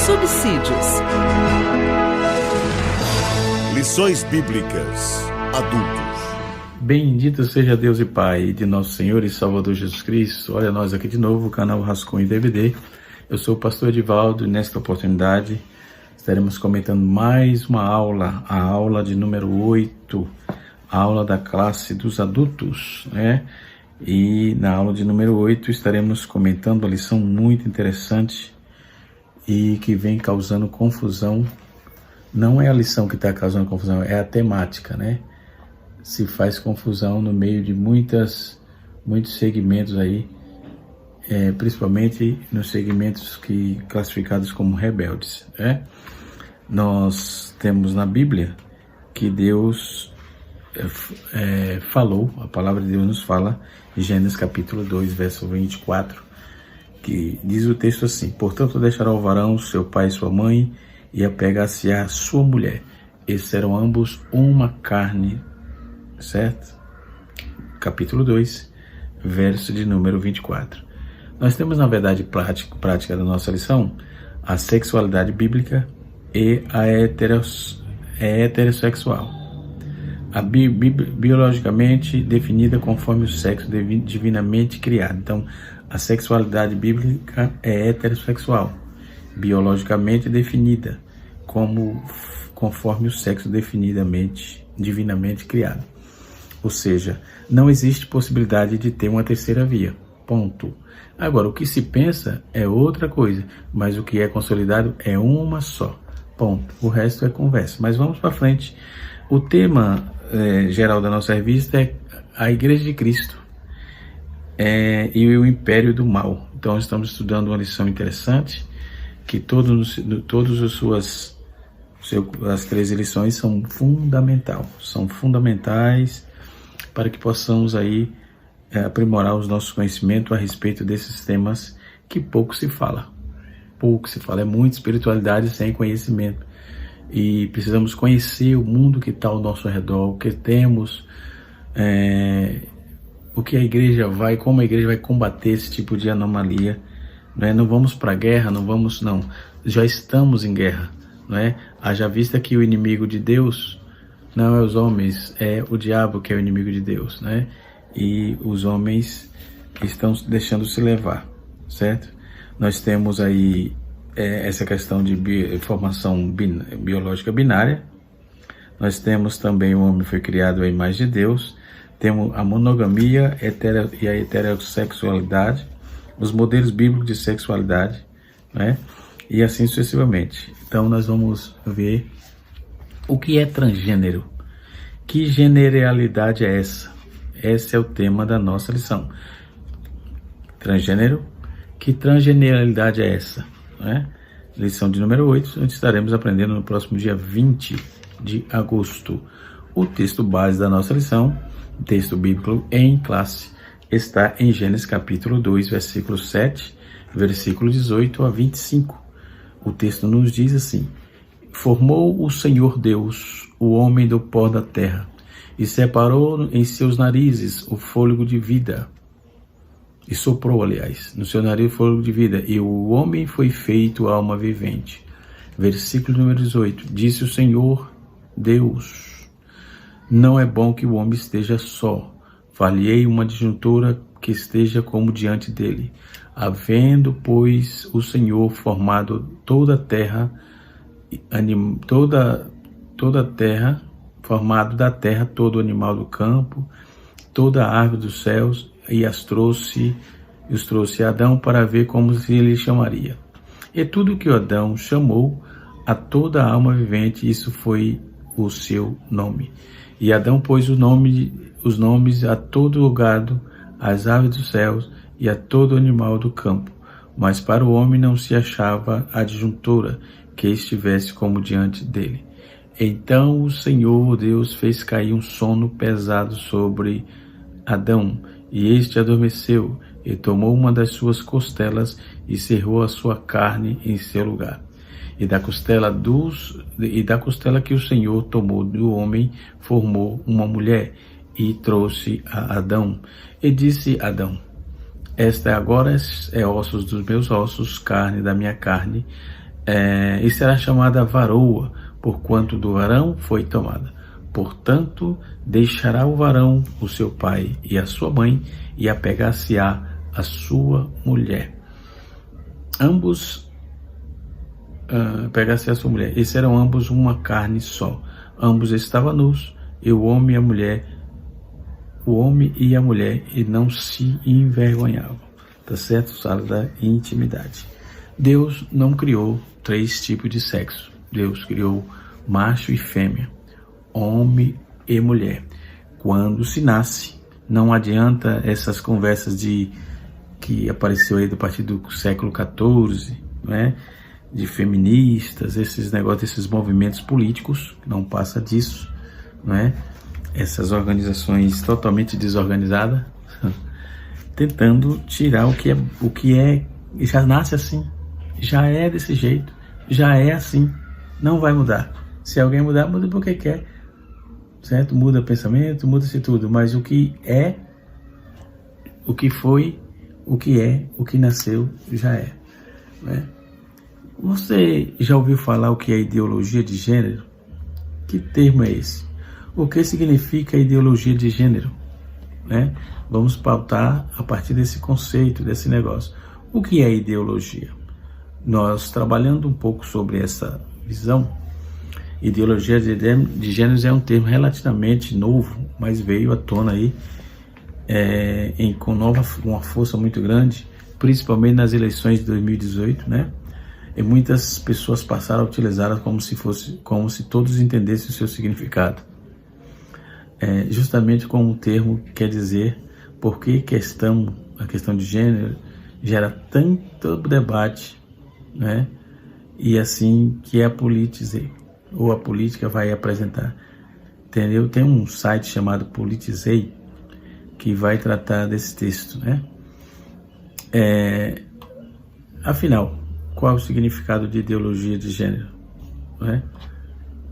subsídios. Lições Bíblicas Adultos. Bendito seja Deus e Pai de nosso Senhor e Salvador Jesus Cristo. Olha nós aqui de novo, o canal Rascunho DVD. Eu sou o pastor Edivaldo e nesta oportunidade estaremos comentando mais uma aula, a aula de número 8, a aula da classe dos adultos, né? E na aula de número 8 estaremos comentando uma lição muito interessante e que vem causando confusão. Não é a lição que está causando confusão, é a temática, né? Se faz confusão no meio de muitos segmentos aí, principalmente nos segmentos classificados como rebeldes, né? Nós temos na Bíblia que Deus falou, a palavra de Deus nos fala, em Gênesis capítulo 2, verso 24, que diz o texto assim: portanto deixará o varão seu pai e sua mãe, e apegar-se à sua mulher. Esses serão ambos uma carne, certo? Capítulo 2, verso de número 24. Nós temos na verdade prática da nossa lição a sexualidade bíblica e a heterossexual. A biologicamente definida conforme o sexo divinamente criado. Então, a sexualidade bíblica é heterossexual, biologicamente definida conforme o sexo divinamente criado. Ou seja, não existe possibilidade de ter uma terceira via. Ponto. Agora, o que se pensa é outra coisa, mas o que é consolidado é uma só. Ponto. O resto é conversa. Mas vamos para frente. O tema geral da nossa revista é a Igreja de Cristo e o Império do Mal. Então, estamos estudando uma lição interessante, que as 13 lições são fundamentais para que possamos aí aprimorar os nossos conhecimentos a respeito desses temas que pouco se fala, é muita espiritualidade sem conhecimento, e precisamos conhecer o mundo que está ao nosso redor, o que temos, o que a igreja como a igreja vai combater esse tipo de anomalia, né? Não vamos para a guerra, já estamos em guerra, né? Haja vista que o inimigo de Deus não é os homens, é o diabo que é o inimigo de Deus, né? E os homens estão deixando se levar, certo? Nós temos aí essa questão de formação biológica binária. Nós temos também o homem foi criado à imagem de Deus. Temos a monogamia e a heterossexualidade, os modelos bíblicos de sexualidade, né? E assim sucessivamente. Então nós vamos ver o que é transgênero. Que generalidade é essa? Esse é o tema da nossa lição. Transgênero. Que transgeneralidade é essa? Né? Lição de número 8, onde estaremos aprendendo no próximo dia 20 de agosto. O texto base da nossa lição, o texto bíblico em classe, está em Gênesis capítulo 2, versículo 7, versículo 18 a 25. O texto nos diz assim: formou o Senhor Deus o homem do pó da terra, e separou em seus narizes o fôlego de vida, e soprou, no seu nariz o fôlego de vida, e o homem foi feito alma vivente. Versículo número 18, disse o Senhor Deus: não é bom que o homem esteja só, far-lhe-ei uma adjuntora que esteja como diante dele. Havendo, pois, o Senhor formado toda a terra, formado da terra todo animal do campo, toda a árvore dos céus, e os trouxe a Adão para ver como se lhe chamaria. E tudo que Adão chamou a toda a alma vivente, isso foi o seu nome. E Adão pôs os nomes a todo o gado, às aves dos céus e a todo animal do campo. Mas para o homem não se achava adjuntora que estivesse como diante dele. Então o Senhor Deus fez cair um sono pesado sobre Adão, e este adormeceu, e tomou uma das suas costelas e cerrou a sua carne em seu lugar. E da costela que o Senhor tomou do homem, formou uma mulher e trouxe a Adão. E disse Adão: esta agora é ossos dos meus ossos, carne da minha carne. e será chamada varoa, porquanto do varão foi tomada. Portanto, deixará o varão o seu pai e a sua mãe, e apegar-se-á a sua mulher. Ambos pegar-se a sua mulher. Eles eram ambos uma carne só. Ambos estavam nus, e o homem e a mulher, e não se envergonhavam. Tá certo? Fala da intimidade. Deus não criou 3 tipos de sexo. Deus criou macho e fêmea, homem e mulher. Quando se nasce, não adianta essas conversas que apareceu aí do partir do século XIV, né? De feministas, esses negócios, esses movimentos políticos, não passa disso, né? Essas organizações totalmente desorganizadas, tentando tirar o que é, já nasce assim, já é desse jeito, já é assim, não vai mudar. Se alguém mudar, muda porque quer, certo? Muda pensamento, muda-se tudo, mas o que é, o que foi, o que é, o que nasceu, já é, né? Você já ouviu falar o que é ideologia de gênero? Que termo é esse? O que significa ideologia de gênero? Né? Vamos pautar a partir desse conceito, desse negócio. O que é ideologia? Nós, trabalhando um pouco sobre essa visão, ideologia de gêneros é um termo relativamente novo, mas veio à tona aí com uma força muito grande, principalmente nas eleições de 2018, né? E muitas pessoas passaram a utilizá-la como se todos entendessem o seu significado. Justamente como o termo quer dizer por que a questão de gênero gera tanto debate, né? E assim que a Politize, ou a política vai apresentar. Entendeu? Tem um site chamado Politizei que vai tratar desse texto, né? Afinal, qual é o significado de ideologia de gênero? Né?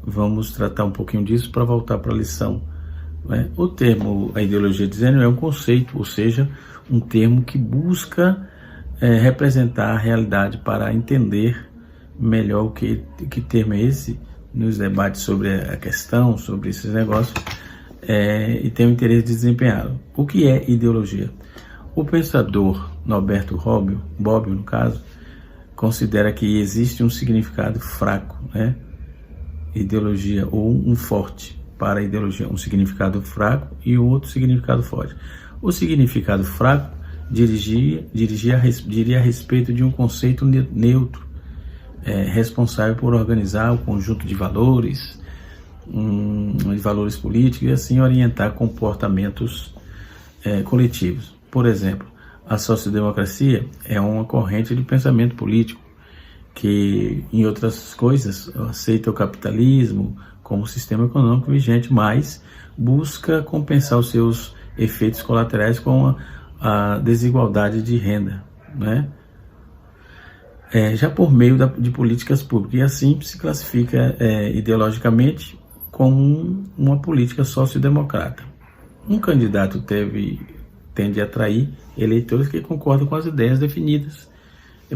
Vamos tratar um pouquinho disso para voltar para a lição. Né? O termo, a ideologia de gênero, é um conceito, ou seja, um termo que busca representar a realidade para entender melhor que termo é esse nos debates sobre a questão, sobre esses negócios, e tem o interesse de desempenhá-lo. O que é ideologia? O pensador Norberto Bobbio, no caso, considera que existe um significado fraco, né? Ideologia, ou um forte para a ideologia, um significado fraco e um outro significado forte. O significado fraco diria a respeito de um conceito neutro, responsável por organizar o conjunto de valores políticos e assim orientar comportamentos coletivos. Por exemplo, a sociodemocracia é uma corrente de pensamento político que, em outras coisas, aceita o capitalismo como sistema econômico vigente, mas busca compensar os seus efeitos colaterais com a desigualdade de renda, né? Já por meio de políticas públicas, e assim se classifica ideologicamente como uma política sociodemocrata. Um candidato tende a atrair eleitores que concordam com as ideias definidas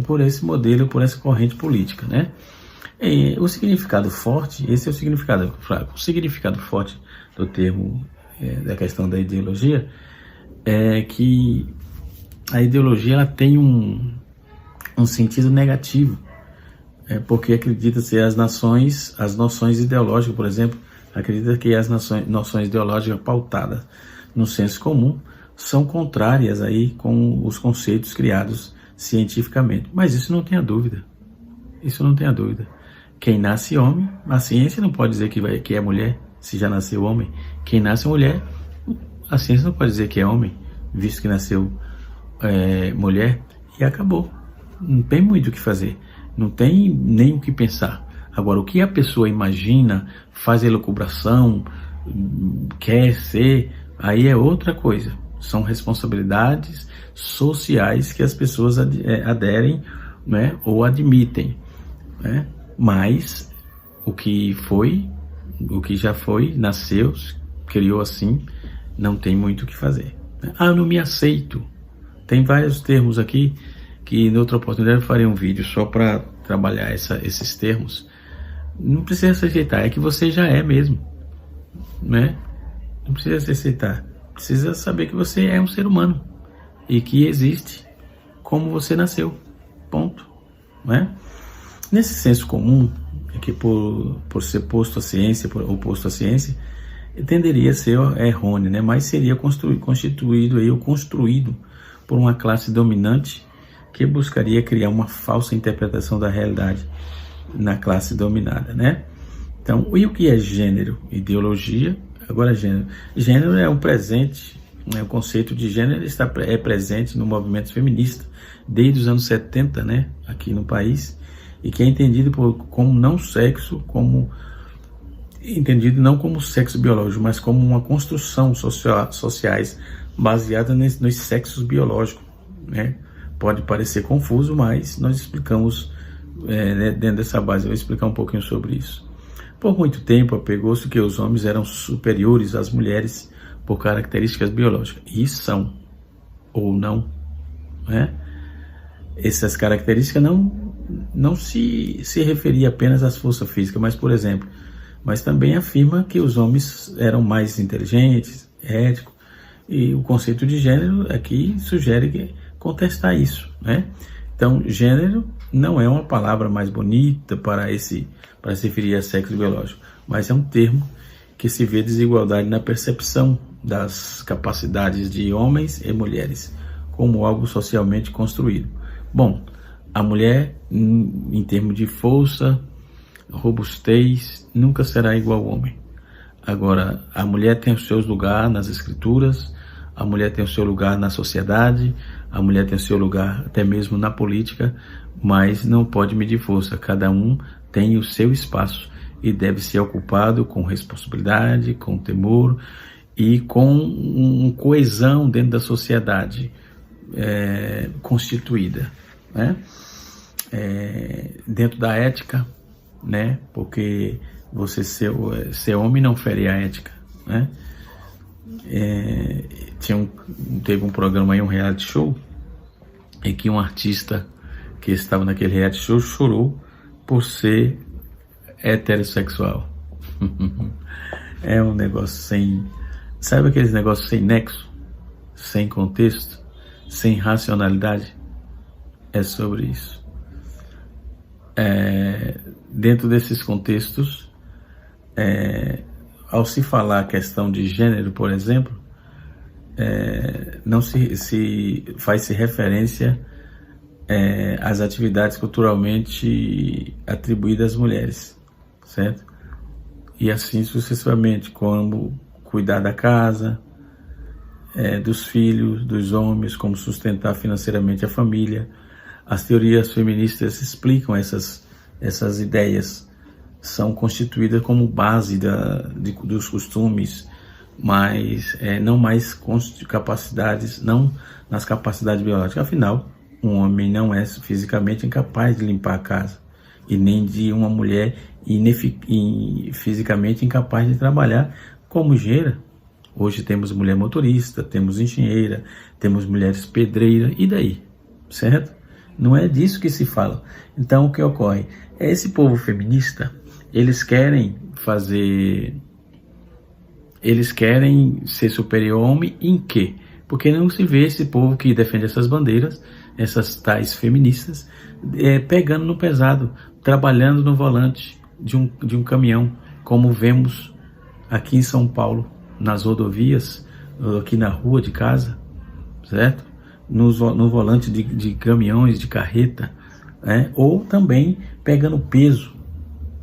por esse modelo, por essa corrente política, né? O significado forte, esse é o significado fraco. O significado forte do termo, da questão da ideologia, é que a ideologia ela tem um sentido negativo, porque acredita-se as noções ideológicas, por exemplo, acredita que as noções ideológicas pautadas no senso comum são contrárias aí com os conceitos criados cientificamente. Mas isso não tenha dúvida. Isso não tenha dúvida. Quem nasce homem, a ciência não pode dizer que é mulher, se já nasceu homem. Quem nasce mulher, a ciência não pode dizer que é homem, visto que nasceu mulher, e acabou. Não tem muito o que fazer. Não tem nem o que pensar. Agora, o que a pessoa imagina, faz elucubração, quer ser, aí é outra coisa. São responsabilidades sociais que as pessoas aderem, né, ou admitem, né? Mas o que já foi, nasceu, criou assim, não tem muito o que fazer. Eu não me aceito. Tem vários termos aqui que, em outra oportunidade, eu farei um vídeo só para trabalhar esses termos, não precisa se aceitar, é que você já é mesmo, né? Não precisa se aceitar, precisa saber que você é um ser humano e que existe como você nasceu, ponto, né? Nesse senso comum, que por ser posto à ciência, oposto à ciência, tenderia a ser errôneo, né? Mas seria constituído ou construído por uma classe dominante que buscaria criar uma falsa interpretação da realidade na classe dominada, né? Então, e o que é gênero? Ideologia. Agora, gênero. Gênero é um presente, né? O conceito de gênero é presente no movimento feminista desde os anos 70, né? Aqui no país, e que é entendido como não sexo, entendido não como sexo biológico, mas como uma construção sociais baseada nos sexos biológicos, né? Pode parecer confuso, mas nós explicamos dentro dessa base. Eu vou explicar um pouquinho sobre isso. Por muito tempo, apegou-se que os homens eram superiores às mulheres por características biológicas. E são, ou não, né? Essas características não se referia apenas às forças físicas, mas também afirma que os homens eram mais inteligentes, éticos, e o conceito de gênero aqui sugere contestar isso, né? Então, gênero não é uma palavra mais bonita para se referir a sexo biológico, mas é um termo que se vê desigualdade na percepção das capacidades de homens e mulheres como algo socialmente construído. Bom, a mulher, em termos de força, robustez, nunca será igual ao homem. Agora, a mulher tem o seu lugar nas escrituras, a mulher tem o seu lugar na sociedade, a mulher tem o seu lugar até mesmo na política, mas não pode medir força. Cada um tem o seu espaço e deve ser ocupado com responsabilidade, com temor e com coesão dentro da sociedade constituída, né? Dentro da ética, né? Porque você ser homem não fere a ética, né? Teve um programa aí, um reality show, em que um artista que estava naquele reality show chorou por ser heterossexual. É um negócio sabe aqueles negócios sem nexo, sem contexto, sem racionalidade? É sobre isso. Dentro desses contextos, ao se falar a questão de gênero, por exemplo, não faz-se referência às atividades culturalmente atribuídas às mulheres, certo? E assim sucessivamente, como cuidar da casa, dos filhos, dos homens, como sustentar financeiramente a família. As teorias feministas explicam essas ideias, são constituídas como base dos costumes, mas não mais capacidades, não nas capacidades biológicas. Afinal, um homem não é fisicamente incapaz de limpar a casa, e nem de uma mulher fisicamente incapaz de trabalhar como engenheira. Hoje temos mulher motorista, temos engenheira, temos mulheres pedreiras, e daí? Certo? Não é disso que se fala. Então, o que ocorre? Esse povo feminista, eles querem ser superior ao homem em quê? Porque não se vê esse povo que defende essas bandeiras, essas tais feministas, pegando no pesado, trabalhando no volante de um caminhão, como vemos aqui em São Paulo, nas rodovias, aqui na rua de casa, certo? No volante de caminhões, de carreta, né? Ou também pegando peso,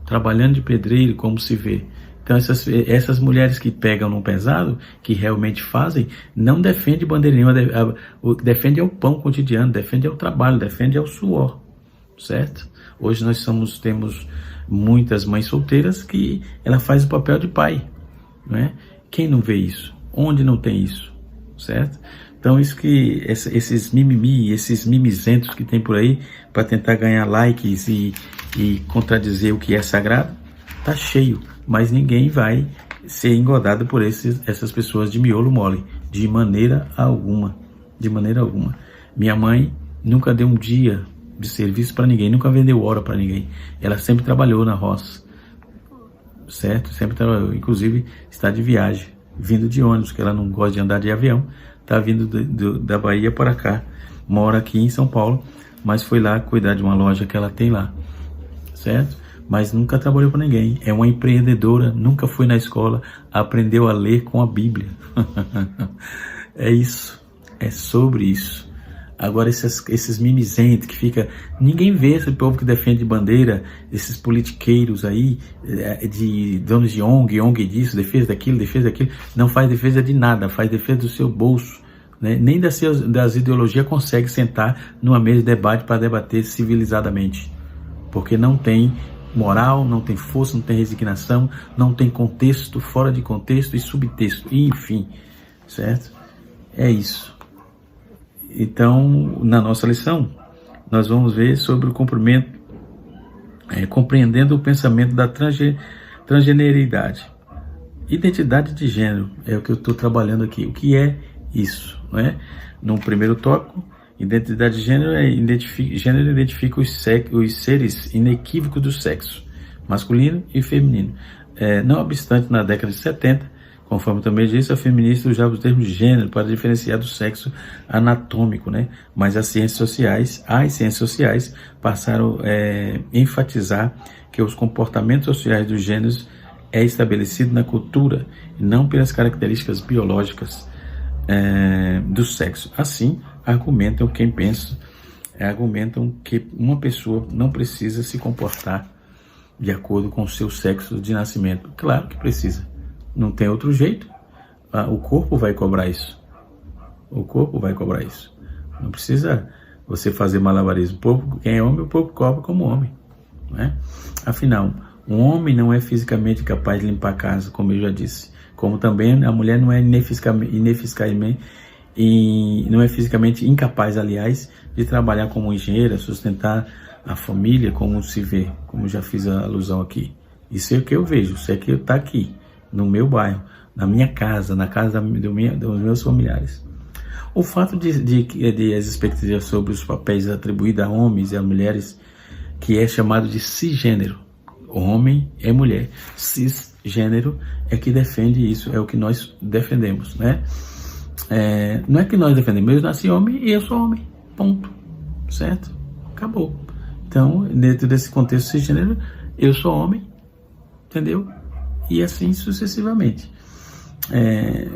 trabalhando de pedreiro, como se vê. Então essas mulheres que pegam no pesado, que realmente fazem, não defendem bandeira nenhuma, defendem o pão cotidiano, defendem o trabalho, defendem o suor, certo? Hoje nós temos muitas mães solteiras que ela faz o papel de pai, né? Quem não vê isso? Onde não tem isso, certo? Então esses mimimi, esses mimizentos que tem por aí para tentar ganhar likes e contradizer o que é sagrado, tá cheio, mas ninguém vai ser engodado por essas pessoas de miolo mole, de maneira alguma, de maneira alguma. Minha mãe nunca deu um dia de serviço para ninguém, nunca vendeu hora para ninguém. Ela sempre trabalhou na roça, certo? Sempre trabalhou, inclusive está de viagem, vindo de ônibus, que ela não gosta de andar de avião, está vindo da Bahia para cá, mora aqui em São Paulo, mas foi lá cuidar de uma loja que ela tem lá, certo? Mas nunca trabalhou para ninguém, é uma empreendedora, nunca foi na escola, aprendeu a ler com a Bíblia. É isso, é sobre isso. Agora esses mimizentes que fica, ninguém vê esse povo que defende bandeira, esses politiqueiros aí, de donos de ONG disso, defesa daquilo, não faz defesa de nada, faz defesa do seu bolso, né? Nem das ideologias consegue sentar numa mesa de debate para debater civilizadamente, porque não tem moral, não tem força, não tem resignação, não tem contexto, fora de contexto e subtexto, e enfim, certo? É isso. Então, na nossa lição, nós vamos ver sobre o compreendendo o pensamento da transgeneridade. Identidade de gênero é o que eu estou trabalhando aqui. O que é isso? Não é? No primeiro tópico, identidade de gênero gênero identifica os seres inequívocos do sexo, masculino e feminino. Não obstante, na década de 70, conforme também disse, a feminista usava o termo gênero para diferenciar do sexo anatômico, né? Mas as ciências sociais passaram a enfatizar que os comportamentos sociais dos gêneros é estabelecido na cultura e não pelas características biológicas do sexo. Assim, argumentam que uma pessoa não precisa se comportar de acordo com o seu sexo de nascimento. Claro que precisa. Não tem outro jeito. O corpo vai cobrar isso. O corpo vai cobrar isso. Não precisa você fazer malabarismo. Quem é homem, o povo cobra como homem, né? Afinal, um homem não é fisicamente capaz de limpar a casa, como eu já disse. Como também a mulher não é fisicamente incapaz, aliás, de trabalhar como engenheira, sustentar a família, como se vê, como já fiz a alusão aqui. Isso é o que eu vejo, isso é que está aqui, no meu bairro, na minha casa, na casa dos meus familiares. O fato de as expectativas sobre os papéis atribuídos a homens e a mulheres, que é chamado de cisgênero, homem é mulher, cisgênero é que defende isso, é o que nós defendemos, né? Não é que nós defendemos, eu nasci homem e eu sou homem, ponto, certo? Acabou. Então, dentro desse contexto cisgênero, eu sou homem, entendeu? E assim sucessivamente.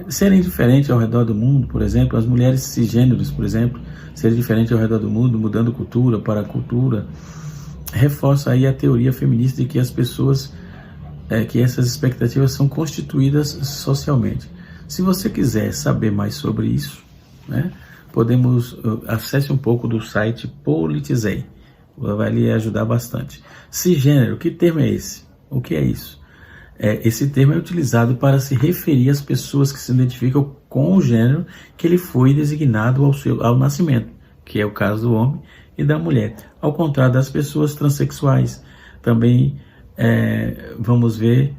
Serem diferentes ao redor do mundo, por exemplo, as mulheres cisgêneros, por exemplo, serem diferentes ao redor do mundo, mudando cultura para cultura, reforça aí a teoria feminista de que as pessoas, que essas expectativas são constituídas socialmente. Se você quiser saber mais sobre isso, né, acesse um pouco do site Politizei, vai lhe ajudar bastante. Cisgênero, que termo é esse? O que é isso? Esse termo é utilizado para se referir às pessoas que se identificam com o gênero que ele foi designado ao nascimento, que é o caso do homem e da mulher, ao contrário das pessoas transexuais. Também vamos ver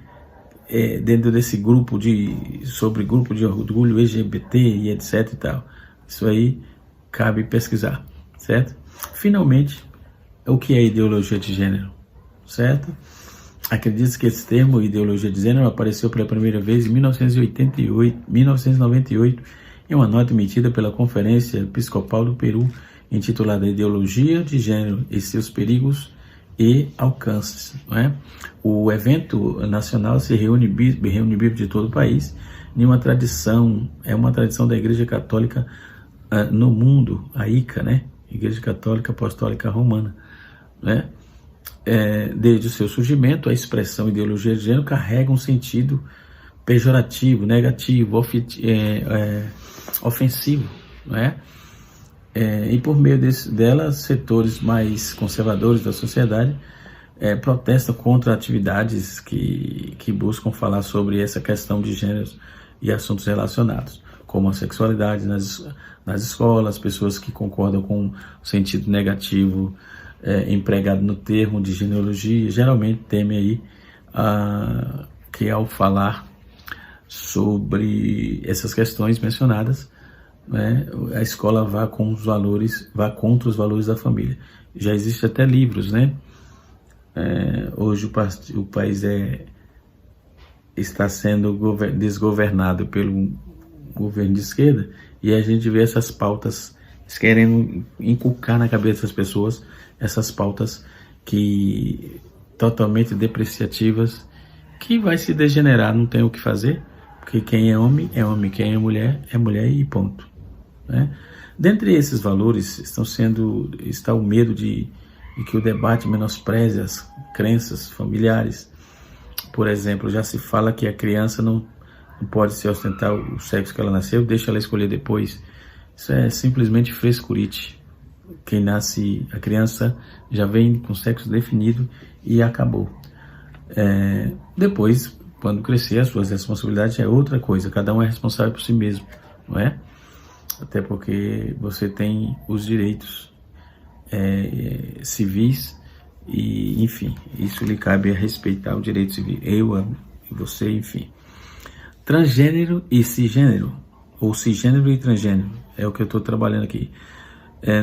dentro desse grupo sobre grupo de orgulho LGBT e etc e tal. Isso aí cabe pesquisar, certo? Finalmente, o que é ideologia de gênero, certo? Acredita-se que esse termo, ideologia de gênero, apareceu pela primeira vez em 1998, em uma nota emitida pela Conferência Episcopal do Peru, intitulada Ideologia de Gênero e seus perigos e alcances. Não é? O evento nacional se reúne bispo de todo o país, em uma tradição, uma tradição da Igreja Católica no mundo, a ICA, né? Igreja Católica Apostólica Romana, né? Desde o seu surgimento, a expressão ideologia de gênero carrega um sentido pejorativo, negativo, ofensivo, não é? E por meio dela, setores mais conservadores da sociedade protestam contra atividades que buscam falar sobre essa questão de gêneros e assuntos relacionados, como a sexualidade nas escolas, pessoas que concordam com o sentido negativo empregado no termo de genealogia, geralmente temem aí que ao falar sobre essas questões mencionadas, né, a escola vá contra os valores da família. Já existe até livros, né? Hoje o país está sendo desgovernado pelo governo de esquerda, e a gente vê essas pautas querendo inculcar na cabeça das pessoas essas pautas que totalmente depreciativas, que vai se degenerar, não tem o que fazer, porque quem é homem, quem é mulher e ponto, né? Dentre esses valores está o medo de que o debate menospreze as crenças familiares. Por exemplo, já se fala que a criança não pode se ostentar o sexo que ela nasceu, deixa ela escolher depois. Isso é simplesmente frescurite. A criança já vem com sexo definido e acabou. Depois, quando crescer, as suas responsabilidades é outra coisa. Cada um é responsável por si mesmo, não é? Até porque você tem os direitos civis e, enfim, isso lhe cabe a respeitar o direito civil. Eu, você, enfim. Transgênero e cisgênero, ou cisgênero e transgênero, é o que eu estou trabalhando aqui.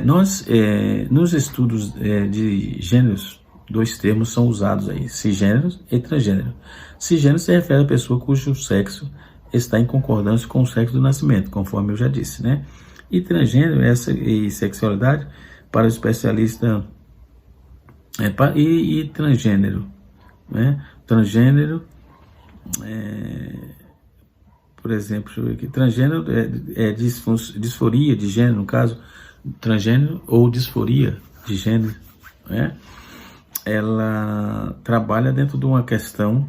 Nos estudos de gêneros, dois termos são usados aí, cisgênero e transgênero. Cisgênero se refere à pessoa cujo sexo está em concordância com o sexo do nascimento, conforme eu já disse, né? E transgênero e sexualidade, para o especialista, e transgênero, né? Transgênero, por exemplo, deixa eu ver aqui, transgênero é disforia de gênero, no caso, transgênero ou disforia de gênero, né? Ela trabalha dentro de uma questão,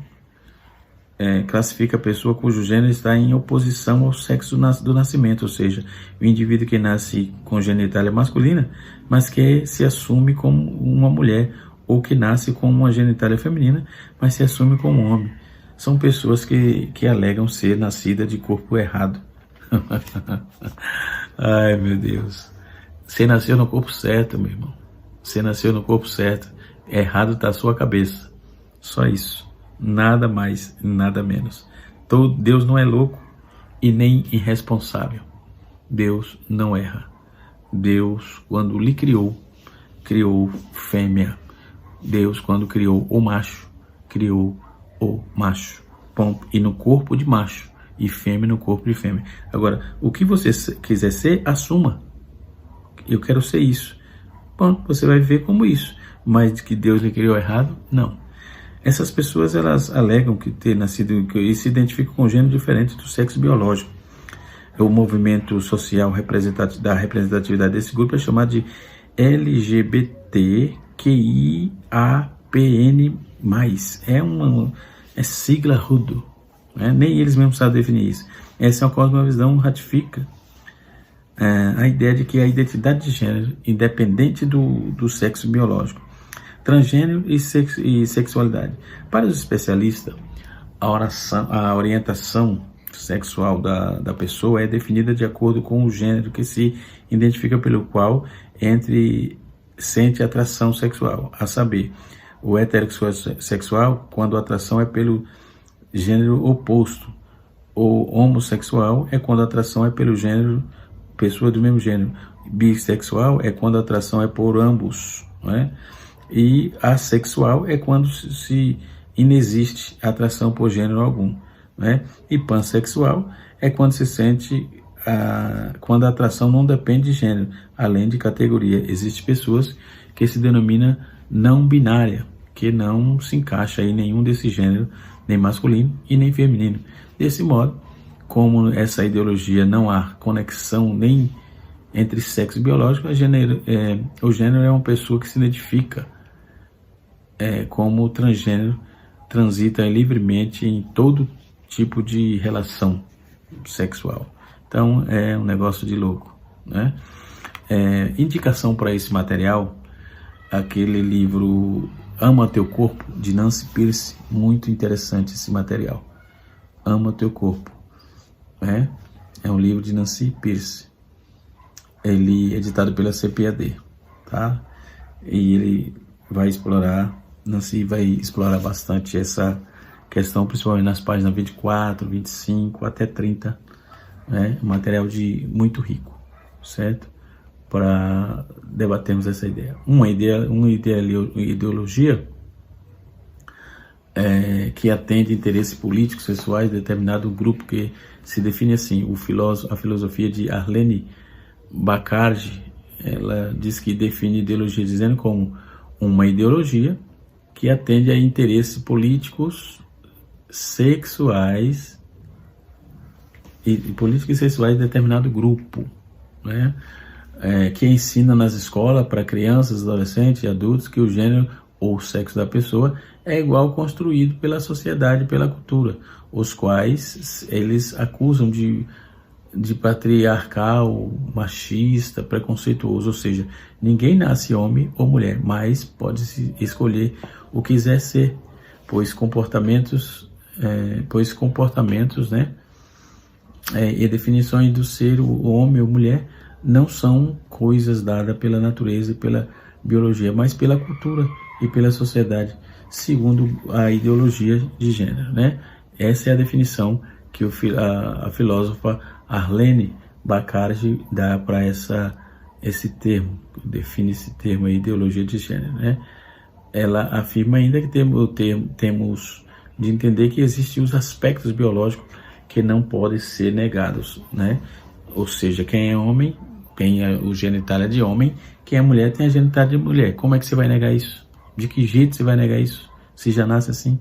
classifica a pessoa cujo gênero está em oposição ao sexo do nascimento, ou seja, o indivíduo que nasce com genitália masculina, mas que se assume como uma mulher, ou que nasce com uma genitália feminina, mas se assume como homem. São pessoas que alegam ser nascidas de corpo errado. Ai, meu Deus. Você nasceu no corpo certo, meu irmão. Você nasceu no corpo certo. Errado está a sua cabeça. Só isso. Nada mais, nada menos. Deus não é louco e nem irresponsável. Deus não erra. Deus, quando lhe criou fêmea. Deus, quando criou o macho, criou o macho. Ponto. E no corpo de macho. E fêmea no corpo de fêmea. Agora, o que você quiser ser, assuma. Eu quero ser isso. Bom, você vai ver como isso. Mas que Deus lhe criou errado? Não. Essas pessoas, elas alegam que ter nascido e se identificam com gênero diferente do sexo biológico. O movimento social da representatividade desse grupo é chamado de LGBTQIAPN+. É sigla rudo. Né? Nem eles mesmos sabem definir isso. Essa é uma cosmovisão ratifica a ideia de que a identidade de gênero, independente do sexo biológico, transgênero e sexualidade. Para os especialistas, a orientação sexual da pessoa é definida de acordo com o gênero que se identifica, pelo qual sente atração sexual, a saber, o heterossexual, quando a atração é pelo gênero oposto, o homossexual é quando a atração é pelo gênero, pessoa do mesmo gênero, bissexual é quando a atração é por ambos, né? E assexual é quando inexiste atração por gênero algum, né? E pansexual é quando se sente quando a atração não depende de gênero, além de categoria. Existem pessoas que se denominam não binária, que não se encaixa em nenhum desse gênero, nem masculino e nem feminino. Desse modo, como essa ideologia não há conexão nem entre sexo biológico, o gênero é uma pessoa que se identifica como transgênero, transita livremente em todo tipo de relação sexual. Então é um negócio de louco, né? Indicação para esse material, aquele livro Ama Teu Corpo, de Nancy Pearcey. Muito interessante esse material. Ama Teu Corpo. É um livro de Nancy Pearcey. Ele é editado pela CPAD, tá? E ele Nancy vai explorar bastante essa questão, principalmente nas páginas 24, 25 até 30, né? Material muito rico, certo? para debatermos essa ideia. Uma ideologia que atende interesses políticos, sexuais de determinado grupo, que se define assim. A filosofia de Arlene Bacardi, ela diz que define ideologia dizendo como uma ideologia que atende a interesses políticos, sexuais e sexuais de determinado grupo, né? Que ensina nas escolas para crianças, adolescentes e adultos que o gênero ou o sexo da pessoa é igual construído pela sociedade, pela cultura, os quais eles acusam de patriarcal, machista, preconceituoso, ou seja, ninguém nasce homem ou mulher, mas pode se escolher o que quiser ser, pois comportamentos, né, e definições do ser o homem ou mulher não são coisas dadas pela natureza e pela biologia, mas pela cultura e pela sociedade, segundo a ideologia de gênero, né? Essa é a definição que a filósofa Arlene Bacardi dá para esse termo, define esse termo, a ideologia de gênero, né? Ela afirma ainda que temos de entender que existem os aspectos biológicos que não podem ser negados, né? Ou seja, quem é homem tem o genitália de homem, quem é mulher tem a genitália de mulher. Como é que você vai negar isso? De que jeito você vai negar isso? Se já nasce assim?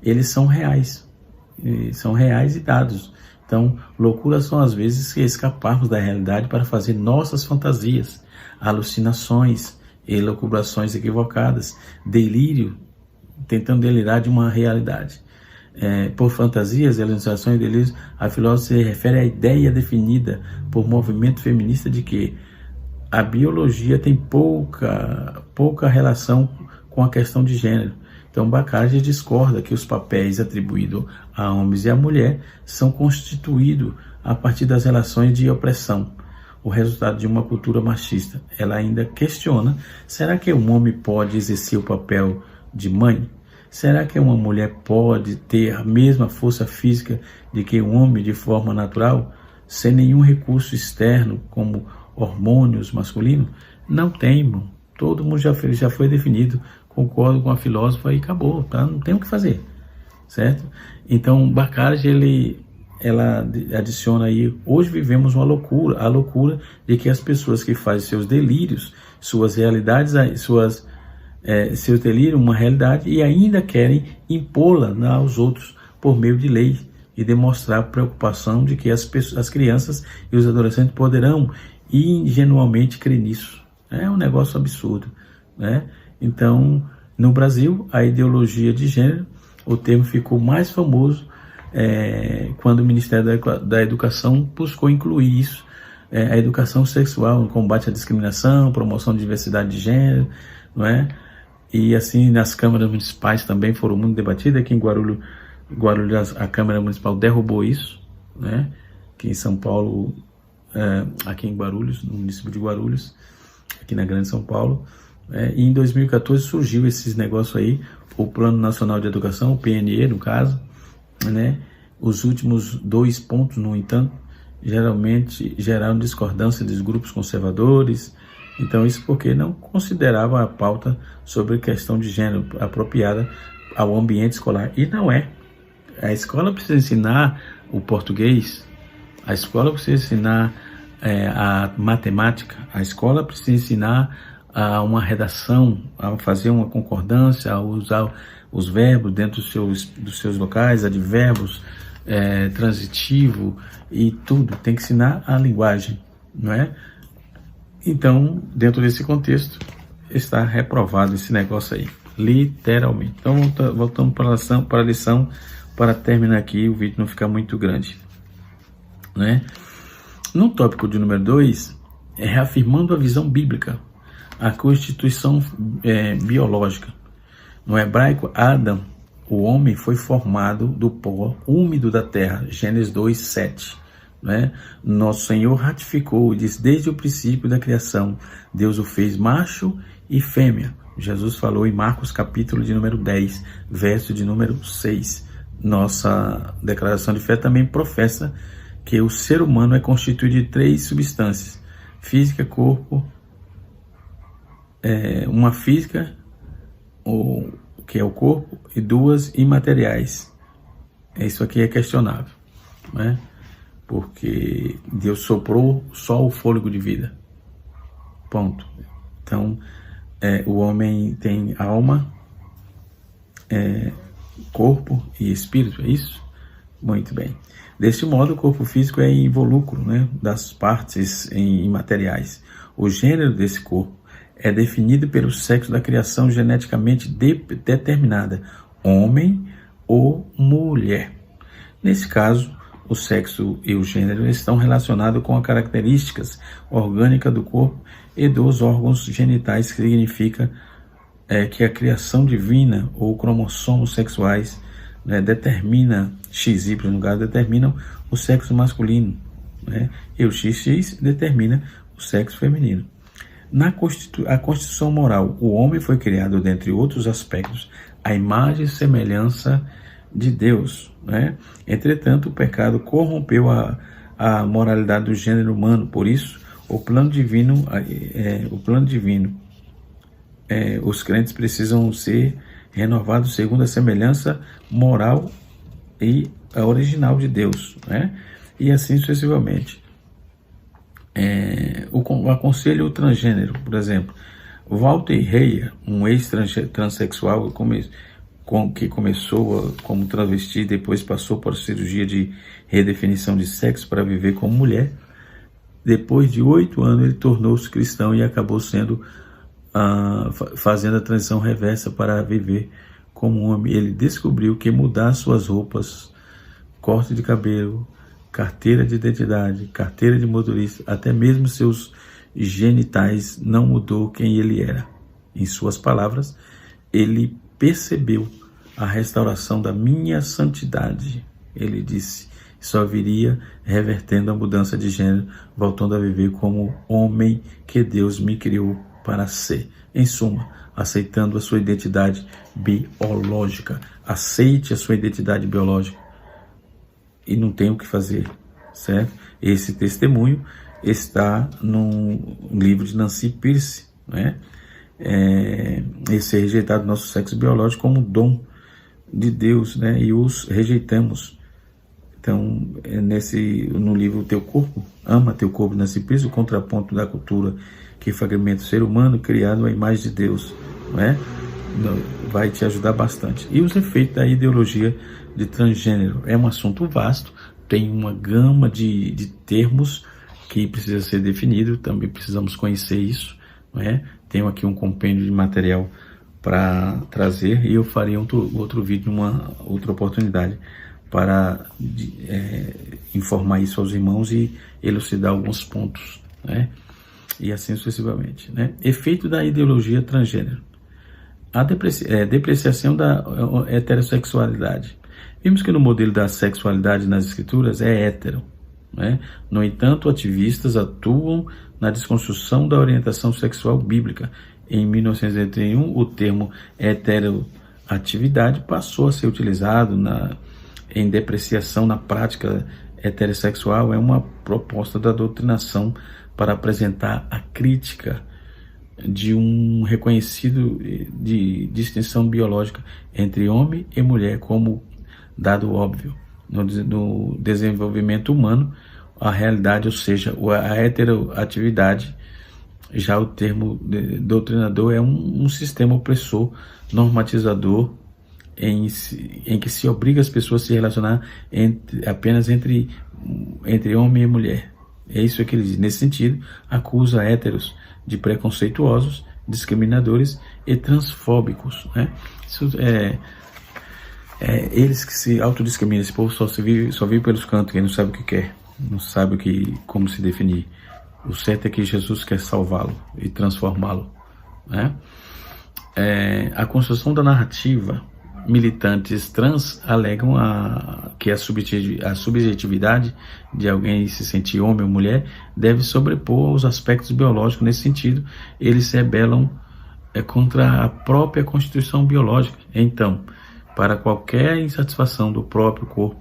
Eles são reais e dados. Então, loucuras são às vezes escaparmos da realidade para fazer nossas fantasias, alucinações, elucubrações equivocadas, delírio, tentando delirar de uma realidade. Por fantasias, alucinações e delírios, a filósofa se refere à ideia definida por movimento feminista de que a biologia tem pouca relação com a questão de gênero. Então, Bacardi discorda que os papéis atribuídos a homens e a mulher são constituídos a partir das relações de opressão, o resultado de uma cultura machista. Ela ainda questiona: será que um homem pode exercer o papel de mãe? Será que uma mulher pode ter a mesma força física de que um homem de forma natural, sem nenhum recurso externo, como hormônios masculinos? Não tem, irmão. Todo mundo já foi definido. Concordo com a filósofa e acabou, tá? Não tem o que fazer, certo? Então, Bacardi, ela adiciona aí: hoje vivemos a loucura de que as pessoas que fazem seus delírios, suas realidades, seus delírios, uma realidade, e ainda querem impô-la aos outros por meio de lei e demonstrar preocupação de que as crianças e os adolescentes poderão ingenuamente crer nisso. É um negócio absurdo, né? Então, no Brasil, a ideologia de gênero, o termo ficou mais famoso quando o Ministério da Educação buscou incluir isso, a educação sexual, o combate à discriminação, promoção de diversidade de gênero, não é? E assim, nas câmaras municipais também foram muito debatidas. Aqui em Guarulhos, a Câmara Municipal derrubou isso, né? Aqui em São Paulo, aqui em Guarulhos, no município de Guarulhos, aqui na Grande São Paulo. E em 2014 surgiu esses negócios aí, o Plano Nacional de Educação, o PNE no caso, né? Os últimos 2 pontos, no entanto, geralmente geraram discordância dos grupos conservadores. Então, isso porque não consideravam a pauta sobre questão de gênero apropriada ao ambiente escolar. E não é. A escola precisa ensinar o português, a escola precisa ensinar a matemática, a escola precisa ensinar a uma redação, a fazer uma concordância, a usar os verbos dentro dos seus locais, advérbios, transitivo e tudo. Tem que ensinar a linguagem, não é? Então, dentro desse contexto, está reprovado esse negócio aí, literalmente. Então, voltamos para a lição, para terminar aqui, o vídeo não ficar muito grande, né? No tópico de número 2, reafirmando a visão bíblica, a constituição biológica. No hebraico, Adam, o homem, foi formado do pó úmido da terra, Gênesis 2:7. Né? Nosso Senhor ratificou e disse: desde o princípio da criação, Deus o fez macho e fêmea. Jesus falou em Marcos capítulo de número 10, verso de número 6. Nossa declaração de fé também professa que o ser humano é constituído de 3 substâncias: Física, corpo, uma física, que é o corpo, e duas imateriais. Isso aqui é questionável, né? Porque Deus soprou só o fôlego de vida. Ponto. Então, o homem tem alma, corpo e espírito, é isso? Muito bem. Deste modo, o corpo físico é invólucro, né, das partes imateriais. O gênero desse corpo é definido pelo sexo da criação geneticamente determinada, homem ou mulher. Nesse caso, o sexo e o gênero estão relacionados com as características orgânicas do corpo e dos órgãos genitais, que significa que a criação divina ou cromossomos sexuais, né, determina XY no caso, determinam o sexo masculino, né, e o XX determina o sexo feminino. A Constituição moral, o homem foi criado, dentre outros aspectos, à imagem e semelhança de Deus, né? Entretanto, o pecado corrompeu a moralidade do gênero humano. Por isso, o plano divino, os crentes precisam ser renovados segundo a semelhança moral e a original de Deus, né? E assim sucessivamente. O aconselho transgênero, por exemplo, Walter Heyer, um ex-transexual que começou como travesti e depois passou por cirurgia de redefinição de sexo para viver como mulher. Depois de 8 anos ele tornou-se cristão e acabou fazendo a transição reversa para viver como homem. Ele descobriu que mudar suas roupas, corte de cabelo, carteira de identidade, carteira de motorista, até mesmo seus genitais não mudou quem ele era. Em suas palavras, ele percebeu a restauração da minha santidade. Ele disse, só viria revertendo a mudança de gênero, voltando a viver como homem que Deus me criou para ser. Em suma, aceitando a sua identidade biológica. Aceite a sua identidade biológica e não tem o que fazer, certo? Esse testemunho está no livro de Nancy Pierce, né? Esse é rejeitado nosso sexo biológico como dom de Deus, né? E os rejeitamos. Então, no livro Teu Corpo, Ama Teu Corpo, Nancy Pierce, o contraponto da cultura que fragmenta o ser humano criado à imagem de Deus, né? Vai te ajudar bastante. E os efeitos da ideologia de transgênero é um assunto vasto, tem uma gama de termos que precisa ser definido, também precisamos conhecer isso, né? Tenho aqui um compêndio de material para trazer e eu farei outro vídeo numa outra oportunidade para informar isso aos irmãos e elucidar alguns pontos, né? E assim sucessivamente, né? Efeito da ideologia transgênero. A depreciação da heterossexualidade. Vimos que no modelo da sexualidade nas escrituras é hétero, né? No entanto, ativistas atuam na desconstrução da orientação sexual bíblica. Em 1981, o termo heteroatividade passou a ser utilizado em depreciação na prática heterossexual. É uma proposta da doutrinação para apresentar a crítica de um reconhecido de distinção biológica entre homem e mulher como dado óbvio no desenvolvimento humano, a realidade, ou seja, a heteroatividade. Já o termo doutrinador é um sistema opressor, normatizador, em que se obriga as pessoas a se relacionar apenas entre homem e mulher. É isso que ele diz. Nesse sentido, acusa héteros de preconceituosos, discriminadores e transfóbicos, né? Isso eles que se autodiscriminam. Esse povo só vive pelos cantos, quem não sabe o que quer, não sabe como se definir. O certo é que Jesus quer salvá-lo e transformá-lo, né? A construção da narrativa. Militantes trans alegam que a subjetividade de alguém se sentir homem ou mulher deve sobrepor aos aspectos biológicos. Nesse sentido, eles se rebelam contra a própria constituição biológica. Então, para qualquer insatisfação do próprio corpo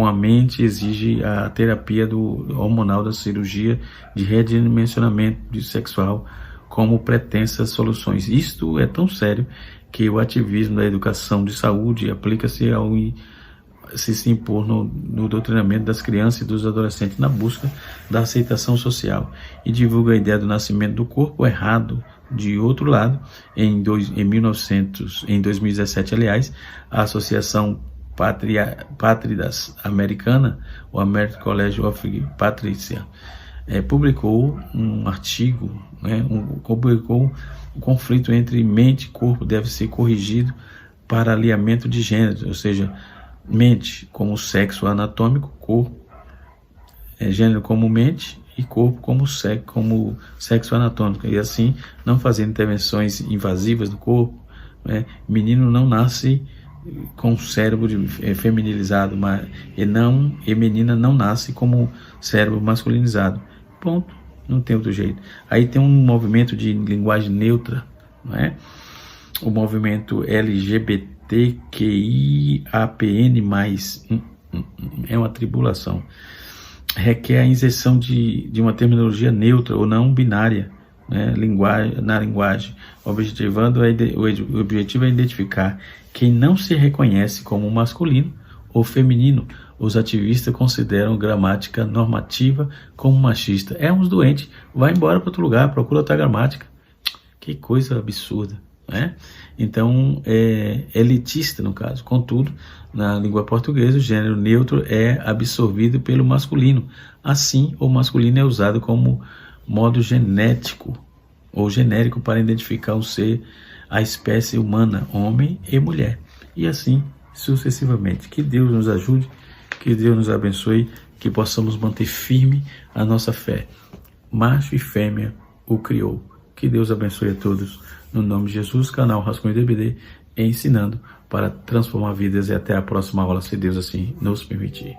com a mente exige a terapia hormonal da cirurgia de redimensionamento sexual como pretensas soluções. Isto é tão sério que o ativismo da educação de saúde aplica-se ao se impor no doutrinamento das crianças e dos adolescentes na busca da aceitação social e divulga a ideia do nascimento do corpo errado. De outro lado, em 2017, aliás, a Associação Pátridas Americana, o American College of Patricia, publicou um artigo, publicou um conflito entre mente e corpo deve ser corrigido para alinhamento de gênero, ou seja, mente como sexo anatômico, corpo, gênero como mente e corpo como sexo anatômico, e assim não fazer intervenções invasivas no corpo. Menino não nasce com cérebro feminilizado, e menina não nasce como cérebro masculinizado. Ponto, não tem outro jeito. Aí tem um movimento de linguagem neutra, não é? O movimento LGBTQIAPN+, é uma tribulação. Requer a inserção de uma terminologia neutra ou não binária, né, na linguagem. O objetivo é identificar quem não se reconhece como masculino ou feminino. Os ativistas consideram gramática normativa como machista. É uns doentes, vai embora para outro lugar, procura outra gramática. Que coisa absurda, né? Então, é elitista no caso. Contudo, na língua portuguesa, o gênero neutro é absorvido pelo masculino. Assim, o masculino é usado como modo genético ou genérico para identificar o ser, a espécie humana, homem e mulher. E assim sucessivamente. Que Deus nos ajude, que Deus nos abençoe, que possamos manter firme a nossa fé. Macho e fêmea o criou. Que Deus abençoe a todos. No nome de Jesus, canal Rascunho DBD, ensinando para transformar vidas. E até a próxima aula, se Deus assim nos permitir.